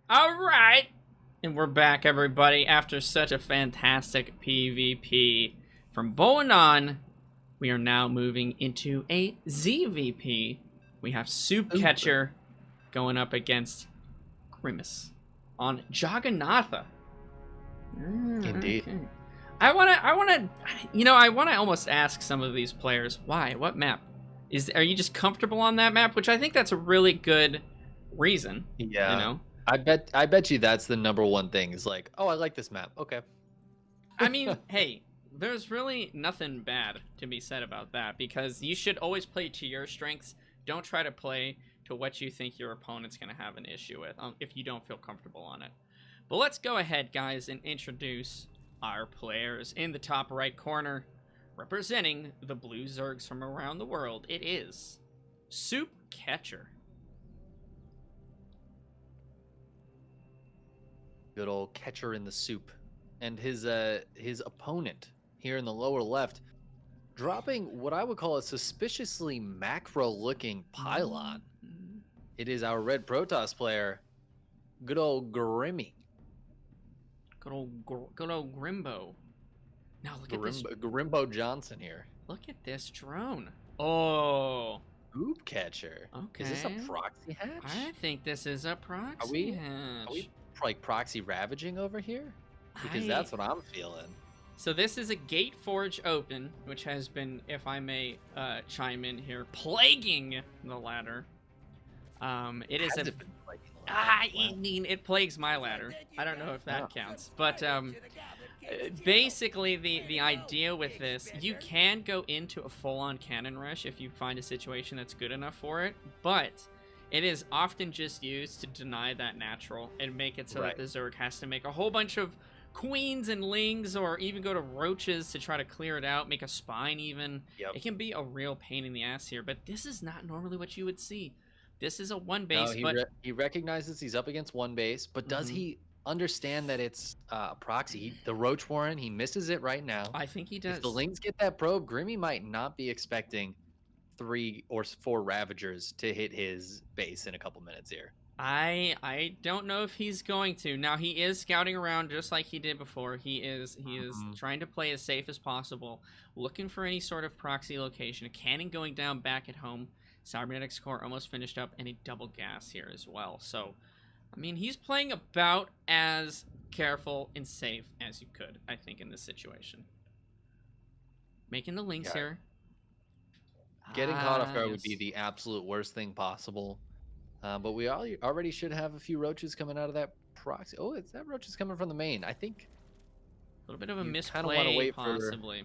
All right. And we're back, everybody, after such a fantastic PvP. From Bowen on, we are now moving into a ZVP. We have SoupCatcher going up against Grimace on Jagannatha. Indeed. Okay. I wanna almost ask some of these players, why? What map? Are you just comfortable on that map? Which I think that's a really good reason. Yeah. You know? I bet you that's the number one thing is like, oh, I like this map. Okay. I mean, hey, there's really nothing bad to be said about that because you should always play to your strengths. Don't try to play to what you think your opponent's going to have an issue with if you don't feel comfortable on it. But let's go ahead, guys, and introduce our players. In the top right corner, representing the blue Zergs from around the world, it is SoupCatcher. Good old catcher in the soup. And his opponent here in the lower left, dropping what I would call a suspiciously macro-looking pylon. It is our red Protoss player, good old Grimmy. Good old Grimbo. Now look at this. Grimbo Johnson here. Look at this drone. Oh. SoupCatcher. Okay. Is this a proxy hatch? I think this is a proxy hatch. Are we like proxy ravaging over here? Because that's what I'm feeling. So this is a gate forge open, which has been, if I may chime in here, plaguing the ladder. It is I mean, it plagues my ladder. I don't know if that counts, but basically the idea with this, you can go into a full-on cannon rush if you find a situation that's good enough for it, but it is often just used to deny that natural and make it so that the Zerg has to make a whole bunch of queens and lings or even go to roaches to try to clear it out, make a spine even. It can be a real pain in the ass here, but this is not normally what you would see. This is a one base, but he recognizes he's up against one base, but does he understand that it's a proxy? The Roach Warren, he misses it right now. I think he does. If the Lings get that probe, Grimmy might not be expecting 3 or 4 Ravagers to hit his base in a couple minutes here. I don't know if he's going to. Now he is scouting around just like he did before. He is trying to play as safe as possible, looking for any sort of proxy location. A cannon going down back at home. Cybernetics core almost finished up, and a double gas here as well. So, I mean, he's playing about as careful and safe as you could, I think, in this situation. Making the links here. Getting caught off guard would be the absolute worst thing possible. But we already should have a few roaches coming out of that proxy. Oh, that roach is coming from the main. I think a little bit of a misplay, possibly.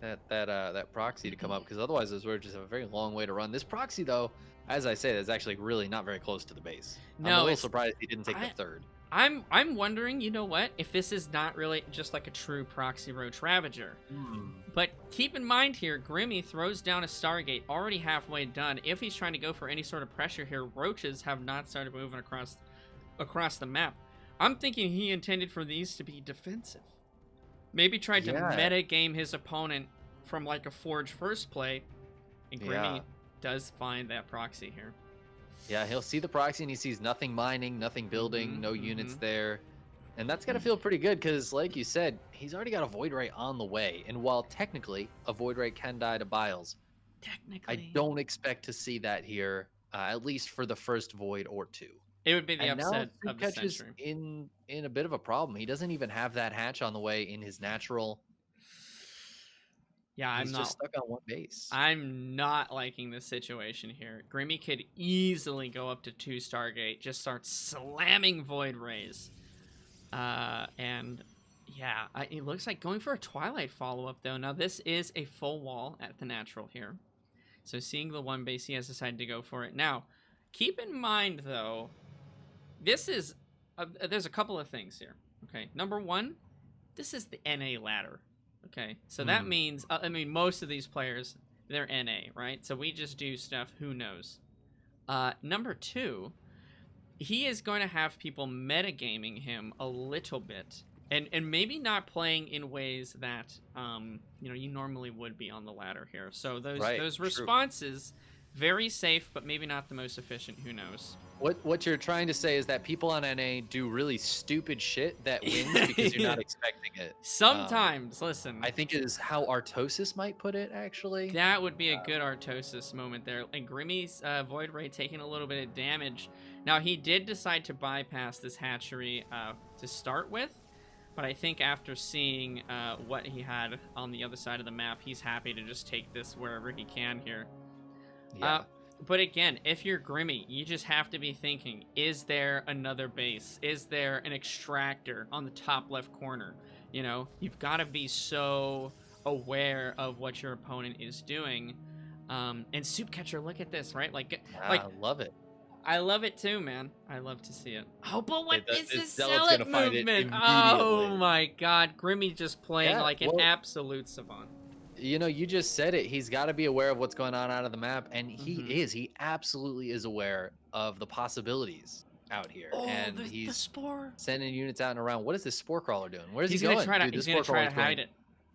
That proxy to come up, because otherwise those roaches have a very long way to run. This proxy, though, as I say, is actually really not very close to the base. No, I'm a little surprised he didn't take the third. I'm wondering, you know what, if this is not really just like a true proxy roach ravager. But keep in mind here, Grimmy throws down a Stargate already halfway done. If he's trying to go for any sort of pressure here, roaches have not started moving across the map. I'm thinking he intended for these to be defensive. Maybe tried to meta game his opponent from like a Forge first play, and Grimmy does find that proxy here. Yeah, he'll see the proxy and he sees nothing mining, nothing building, no units there. And that's got to feel pretty good because, like you said, he's already got a Void Ray on the way. And while technically a Void Ray can die to Biles, I don't expect to see that here, at least for the first Void or 2. It would be the upset of the century. in a bit of a problem. He doesn't even have that hatch on the way in his natural. Yeah, he's just stuck on one base. I'm not liking this situation here. Grimmy could easily go up to 2 Stargate, just start slamming Void Rays. And yeah, it looks like going for a Twilight follow-up, though. Now, this is a full wall at the natural here. So seeing the one base, he has decided to go for it. Now, keep in mind, though, this is there's a couple of things here. Okay, number one, this is the NA ladder. Okay, so that means I mean most of these players, they're NA, right? So we just do stuff. Who knows? Number two, he is going to have people metagaming him a little bit, and maybe not playing in ways that you normally would be on the ladder here. So those responses, very safe, but maybe not the most efficient. Who knows? What you're trying to say is that people on NA do really stupid shit that wins because you're not expecting it. Sometimes, listen. I think is how Artosis might put it, actually. That would be a good Artosis moment there. And Grimmy's Void Ray taking a little bit of damage. Now, he did decide to bypass this hatchery to start with. But I think after seeing what he had on the other side of the map, he's happy to just take this wherever he can here. Yeah. But again, if you're Grimmy, you just have to be thinking, is there another base? Is there an extractor on the top left corner? You know, you've got to be so aware of what your opponent is doing. And SoupCatcher, look at this, right? Like, I love it. I love it too, man. I love to see it. Oh, but what is this Zealot's zealot movement? Oh my god, Grimmy just playing like an absolute savant. You know, you just said it. He's got to be aware of what's going on out of the map, and he is. He absolutely is aware of the possibilities out here. Oh, and the spore. Sending units out and around. What is this spore crawler doing? Where's he going? He's gonna try to hide it.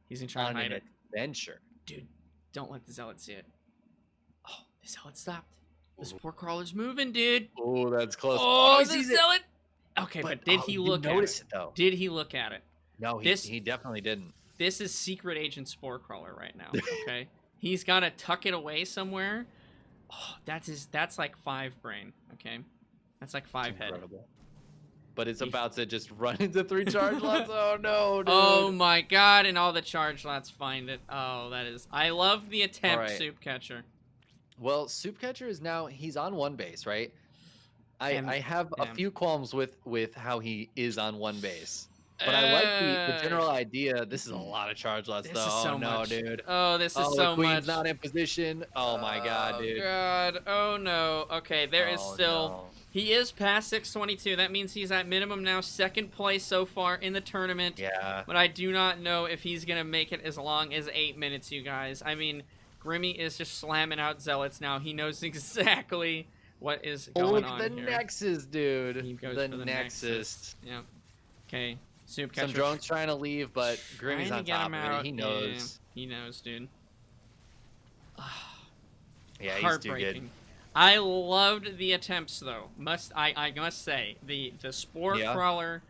He's gonna try to hide it. Adventure. Dude, don't let the zealot see it. Oh, the zealot stopped. The spore crawler's moving, dude. Oh, that's close. Oh, the zealot. Okay, but did he look at it? Though? Did he look at it? No, he definitely didn't. This is Secret Agent Spore Crawler right now, okay? He's got to tuck it away somewhere. Oh, that's like 5 brain, okay? That's like 5 head. But it's about to just run into 3 charge lots. Oh, no, dude. Oh, my God, and all the charge lots find it. Oh, that is... I love the attempt, right. SoupCatcher. Well, SoupCatcher is now... He's on 1 base, right? I have a few qualms with how he is on 1 base. But I like the general idea. This is a lot of charge lots, though. So oh, no, much. dude. Oh, this is so the queen's much. not in position. Oh, my God, dude. Oh, God. Oh, no. Okay, there is still... No. He is past 622. That means he's at minimum now 2nd place so far in the tournament. Yeah. But I do not know if he's going to make it as long as 8 minutes, you guys. I mean, Grimmy is just slamming out zealots now. He knows exactly what is going on here. The Nexus, dude. He goes the for the Nexus. Yeah. Okay. SoupCatcher. Some drones trying to leave, but Grimmy's on top of it. He knows. Yeah, he knows, dude. Yeah, he's too good. I loved the attempts, though. I must say the spore crawler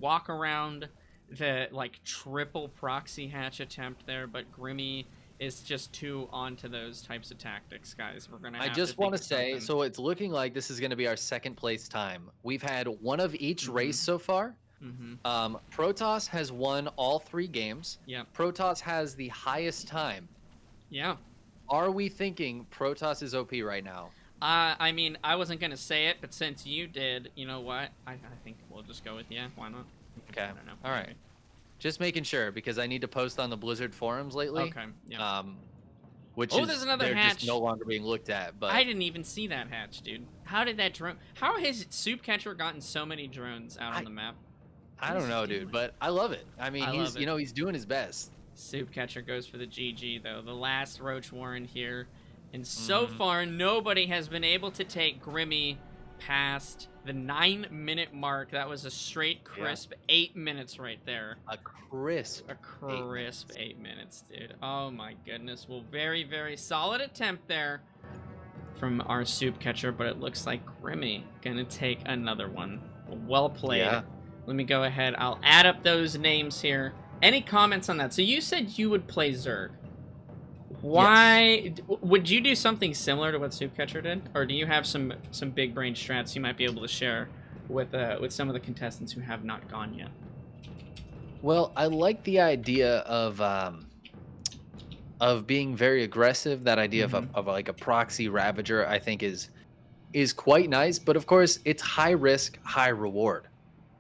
walk around, the like triple proxy hatch attempt there, but Grimmy is just too onto those types of tactics, guys. We're gonna. I just want to say, so it's looking like this is going to be our 2nd place time. We've had 1 of each race so far. Protoss has won all 3 games. Yeah. Protoss has the highest time. Yeah. Are we thinking Protoss is OP right now? I mean, I wasn't gonna say it, but since you did, you know what? I think we'll just go with yeah. Why not? Okay. I don't know. All right. Just making sure because I need to post on the Blizzard forums lately. Okay. Yeah. Which there's another hatch. Just no longer being looked at. But I didn't even see that hatch, dude. How did that drone? How has SoupCatcher gotten so many drones out on the map? I don't know, dude, but I love it. I mean, he's doing his best. SoupCatcher goes for the GG though. The last Roach Warren here. And so far, nobody has been able to take Grimmy past the 9-minute mark. That was a straight, crisp 8 minutes right there. A crisp 8 minutes, dude. Oh, my goodness. Well, very, very solid attempt there from our SoupCatcher, but it looks like Grimmy gonna take another one. Well played. Yeah. Let me go ahead. I'll add up those names here. Any comments on that? So you said you would play Zerg. Why would you do something similar to what SoupCatcher did, or do you have some big brain strats you might be able to share with some of the contestants who have not gone yet? Well, I like the idea of being very aggressive. That idea of like a proxy Ravager, I think is quite nice. But of course, it's high risk, high reward,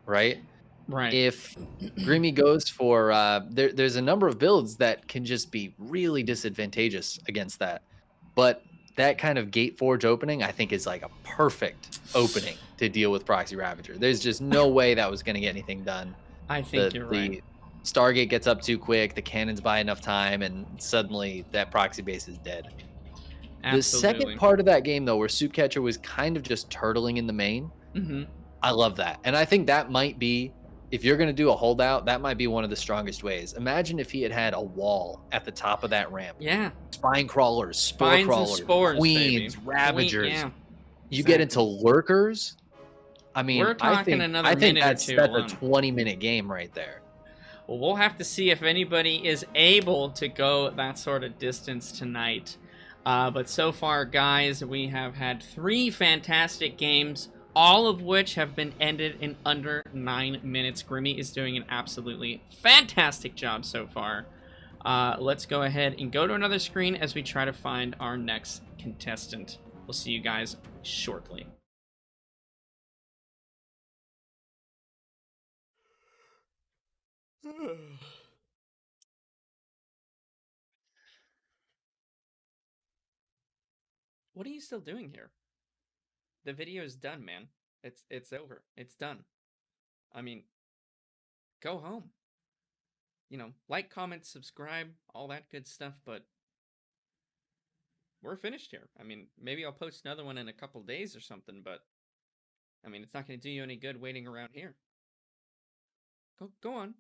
right? Right. If Grimmy goes for there's a number of builds that can just be really disadvantageous against that, but that kind of gate forge opening I think is like a perfect opening to deal with proxy Ravager. There's just no way that was going to get anything done. I think you're right. The Stargate gets up too quick, the cannons buy enough time, and suddenly that proxy base is dead. Absolutely. The second part of that game though, where SoupCatcher was kind of just turtling in the main, I love that, and I think that might be. If you're going to do a holdout, that might be one of the strongest ways. Imagine if he had a wall at the top of that ramp. Yeah. Spine crawlers, spore crawlers, spores, queens, baby. Ravagers. You get into lurkers. I mean, We're talking another I think minute or that's two a alone. 20-minute game right there. Well, we'll have to see if anybody is able to go that sort of distance tonight. But so far, guys, we have had 3 fantastic games, all of which have been ended in under 9 minutes. Grimmy is doing an absolutely fantastic job so far. Let's go ahead and go to another screen as we try to find our next contestant. We'll see you guys shortly. What are you still doing here? The video is done, man. It's over. It's done. I mean, go home. You know, like, comment, subscribe, all that good stuff, but we're finished here. I mean, maybe I'll post another one in a couple days or something, but I mean, it's not going to do you any good waiting around here. Go on.